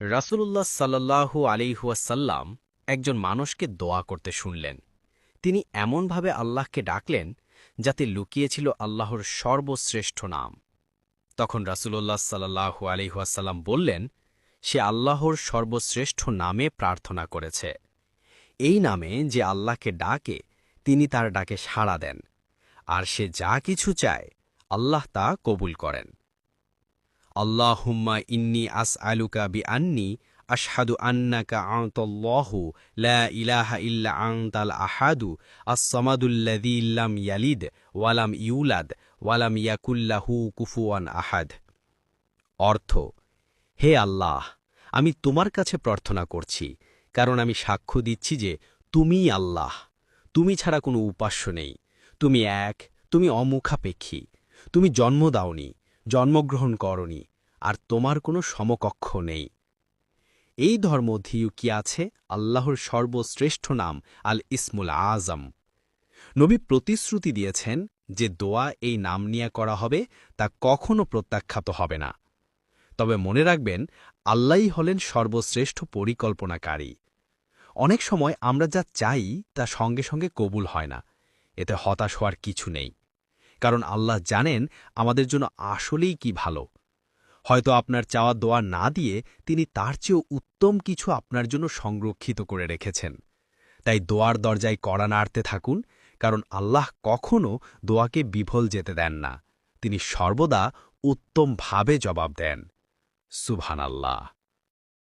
রাসূলুল্লাহ সাল্লাল্লাহু আলাইহি ওয়াসাল্লাম একজন মানুষকে দোয়া করতে শুনলেন। তিনি এমনভাবে আল্লাহকে ডাকলেন যাতে লুকিয়েছিল আল্লাহর সর্বশ্রেষ্ঠ নাম। তখন রাসূলুল্লাহ সাল্লাল্লাহু আলাইহি ওয়াসাল্লাম বললেন, সে আল্লাহর সর্বশ্রেষ্ঠ নামে প্রার্থনা করেছে। এই নামে যে আল্লাহকে ডাকে তিনি তার ডাকে সাড়া দেন, আর সে যা কিছু চায় আল্লাহ তা কবুল করেন। আল্লাহুম্মা ইন্নী আসআলুকা বিআন্নী আশহাদু আন্নাকা আনতাল্লাহু লা ইলাহা ইল্লা আনতাল আহাদু আস-সামাদুল্লাযী লাম ইয়ালিদ ওয়া লাম ইউলাদ ওয়া লাম ইয়াকুল লাহু কুফুয়ান আহাদ। অর্থ: হে আল্লাহ, আমি তোমার কাছে প্রার্থনা করছি, কারণ আমি সাক্ষ্য দিচ্ছি যে তুমিই আল্লাহ, তুমি ছাড়া কোনো উপাস্য নেই। তুমি এক, তুমি অমুখাপেক্ষী, তুমি জন্ম দাওনি, জন্মগ্রহণ করনি, আর তোমার কোনো সমকক্ষ নেই। এই ধর্মধ্যে কি আছে আল্লাহর সর্বশ্রেষ্ঠ নাম আল ইসমুল আজম। নবী প্রতিশ্রুতি দিয়েছেন যে দোয়া এই নাম নিয়ে করা হবে তা কখনো প্রত্যাখ্যাত হবে না। তবে মনে রাখবেন, আল্লাহই হলেন সর্বশ্রেষ্ঠ পরিকল্পনাকারী। অনেক সময় আমরা যা চাই তা সঙ্গে সঙ্গে কবুল হয় না। এতে হতাশ হওয়ার কিছু নেই, কারণ আল্লাহ জানেন আমাদের জন্য আসলেই কি ভালো। হয়তো আপনার চাওয়া দোয়া না দিয়ে তিনি তার চেয়েও উত্তম কিছু আপনার জন্য সংরক্ষিত করে রেখেছেন। তাই দোয়ার দরজায় কড়া নাড়তে থাকুন, কারণ আল্লাহ কখনও দোয়াকে বিফল যেতে দেন না। তিনি সর্বদা উত্তমভাবে জবাব দেন। সুবহানাল্লাহ।